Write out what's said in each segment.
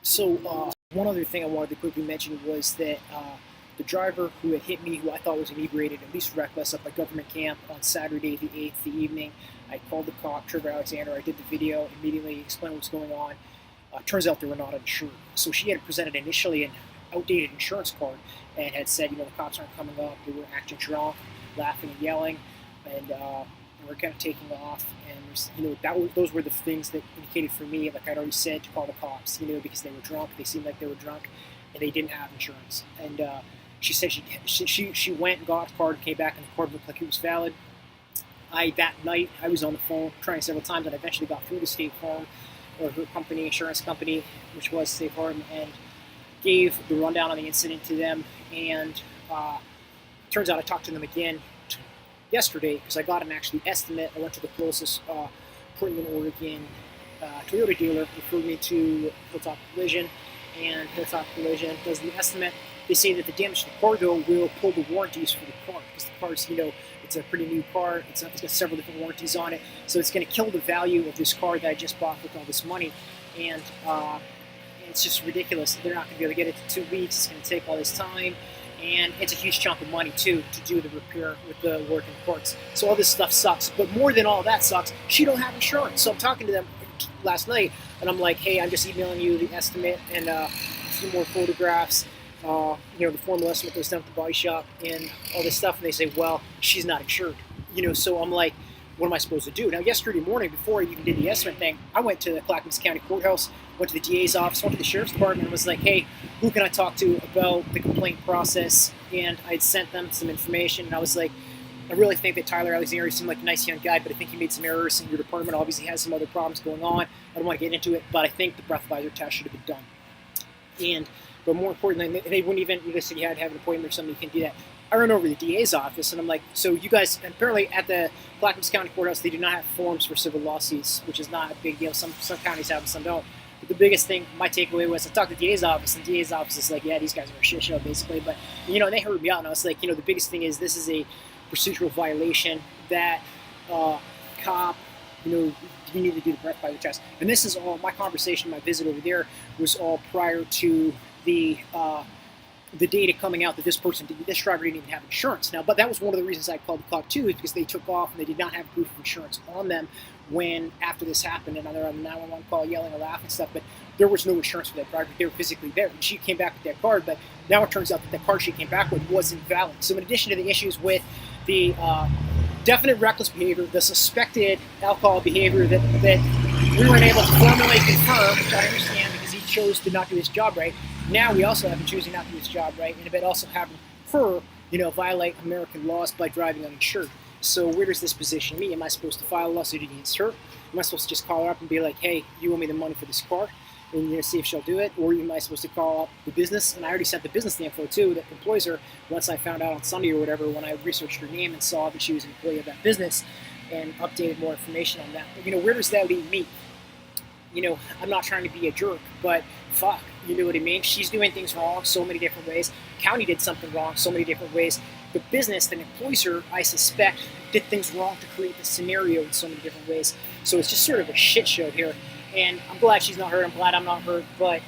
So one other thing I wanted to quickly mention was that the driver who had hit me, who I thought was inebriated, at least reckless, up at government camp on Saturday the 8th, the evening, I called the cop, Trevor Alexander. I did the video, immediately explained what's going on. Turns out they were not insured. So she had presented initially an outdated insurance card and had said, the cops aren't coming up. They were acting drunk, laughing and yelling, and we're kind of taking off. And those were the things that indicated for me, like I'd already said, to call the cops, because they were drunk. They seemed like they were drunk, and they didn't have insurance. And she said she went and got a card, came back, and the card looked like it was valid. That night, I was on the phone trying several times, and I eventually got through to State Farm, or her company, insurance company, which was State Farm, and gave the rundown on the incident to them. And turns out I talked to them again yesterday because I got an actual estimate. I went to the closest Portland, Oregon Toyota dealer, referred me to Hilltop Collision, and Hilltop Collision does the estimate. They say that the damage to the car, though, will pull the warranties for the car because the car's, it's a pretty new car. It's got several different warranties on it, so it's going to kill the value of this car that I just bought with all this money, and it's just ridiculous. They're not going to be able to get it to 2 weeks. It's going to take all this time, and it's a huge chunk of money too to do the repair with the working parts. So all this stuff sucks. But more than all that sucks, she don't have insurance. So I'm talking to them last night, and I'm like, hey, I'm just emailing you the estimate and a few more photographs. The formal estimate goes down at the body shop and all this stuff, and they say, well, she's not insured. So I'm like, what am I supposed to do? Now, yesterday morning, before I even did the estimate thing, I went to the Clackamas County Courthouse, went to the DA's office, went to the Sheriff's Department, and was like, hey, who can I talk to about the complaint process? And I'd sent them some information, and I was like, I really think that Tyler Alexander seemed like a nice young guy, but I think he made some errors, and your department obviously has some other problems going on. I don't want to get into it, but I think the breathalyzer test should have been done. But more importantly, they wouldn't even, you said you had to have an appointment or something, you can do that. I ran over to the DA's office, and I'm like, so you guys, apparently at the Clackamas County Courthouse, they do not have forms for civil lawsuits, which is not a big deal. Some counties have them, some don't. But the biggest thing, my takeaway was, I talked to the DA's office, and the DA's office is like, yeah, these guys are a shit show, basically. But, and they heard me out, and I was like, the biggest thing is this is a procedural violation that cop, you need to do the breathalyzer test. And this is all, my conversation, my visit over there was all prior to the data coming out that this driver didn't even have insurance. Now, but that was one of the reasons I called the cop too, is because they took off and they did not have proof of insurance on them after this happened, and they're on the 911 call yelling and laughing and stuff, but there was no insurance for that driver. They were physically there, and she came back with that card, but now it turns out that the card she came back with wasn't valid. So in addition to the issues with the definite reckless behavior, the suspected alcohol behavior that we weren't able to formally confirm, which I understand because he chose to not do his job right. Now we also have him choosing not to do his job right, and also having her, violate American laws by driving uninsured. So where does this position me? Am I supposed to file a lawsuit against her? Am I supposed to just call her up and be like, hey, you owe me the money for this car, and see if she'll do it? Or am I supposed to call up the business? And I already sent the business the info too that employs her once I found out on Sunday or whatever, when I researched her name and saw that she was an employee of that business and updated more information on that. But, where does that leave me? I'm not trying to be a jerk, but fuck, you know what I mean? She's doing things wrong so many different ways. County did something wrong so many different ways. The business that employs her, I suspect, did things wrong to create the scenario in so many different ways. So it's just sort of a shit show here. And I'm glad she's not hurt. I'm glad I'm not hurt. But,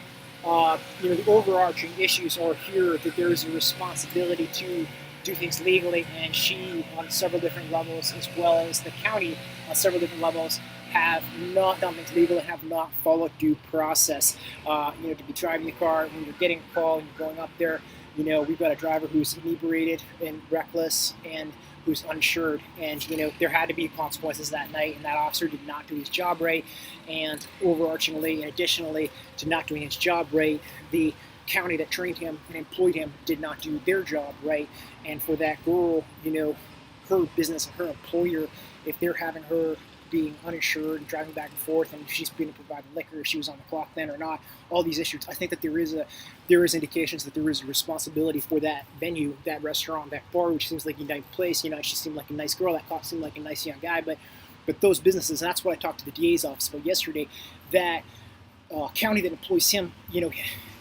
the overarching issues are here that there is a responsibility to do things legally, and she, on several different levels, as well as the county on several different levels, have not done things legal and have not followed due process. To be driving the car when you're getting a call and you're going up there, we've got a driver who's inebriated and reckless and who's uninsured, and there had to be consequences that night, and that officer did not do his job right. And overarchingly and additionally to not doing his job right, the county that trained him and employed him did not do their job right. And for that girl, her business and her employer, if they're having her being uninsured and driving back and forth, and if she's being provided liquor, if she was on the clock then or not, all these issues, I think that there is indications that there is a responsibility for that venue, that restaurant, that bar, which seems like a nice place. She seemed like a nice girl. That cop seemed like a nice young guy, but those businesses, and that's what I talked to the DA's office about yesterday, that county that employs him,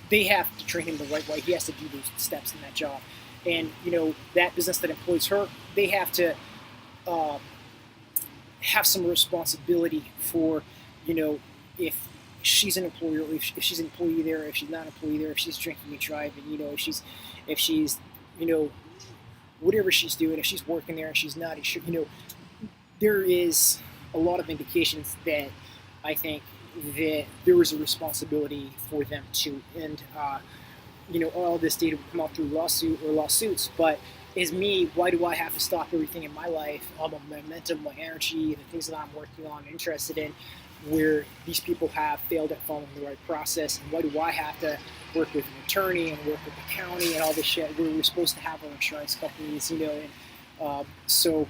they have to train him the right way. He has to do those steps in that job. And, that business that employs her, they have to have some responsibility for, if she's an employee, or if she's an employee there, if she's not an employee there, if she's drinking and driving, if she's, you know, whatever she's doing, if she's working there and she's not, there is a lot of indications that I think that there is a responsibility for them too. And all this data would come out through lawsuits. But as me, why do I have to stop everything in my life, all my momentum, my energy, the things that I'm working on, interested in, where these people have failed at following the right process? And why do I have to work with an attorney and work with the county and all this shit where we're supposed to have our insurance companies, and so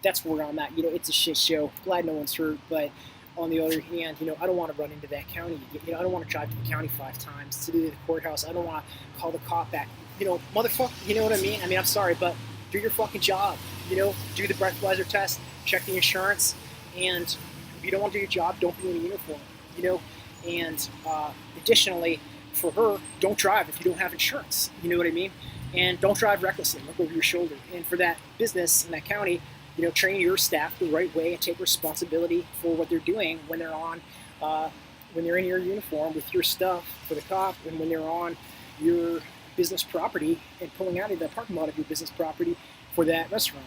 that's where I'm at. It's a shit show. Glad no one's hurt, but on the other hand, I don't want to run into that county. I don't want to drive to the county 5 times to the courthouse. I don't want to call the cop back. Motherfucker, you know what I mean? I mean, I'm sorry, but do your fucking job. Do the breathalyzer test, check the insurance, and if you don't want to do your job, don't be in a uniform. And additionally, for her, don't drive if you don't have insurance. You know what I mean? And don't drive recklessly. Look over your shoulder. And for that business in that county, train your staff the right way and take responsibility for what they're doing when they're on, when they're in your uniform with your stuff for the cop, and when they're on your business property and pulling out of the parking lot of your business property for that restaurant.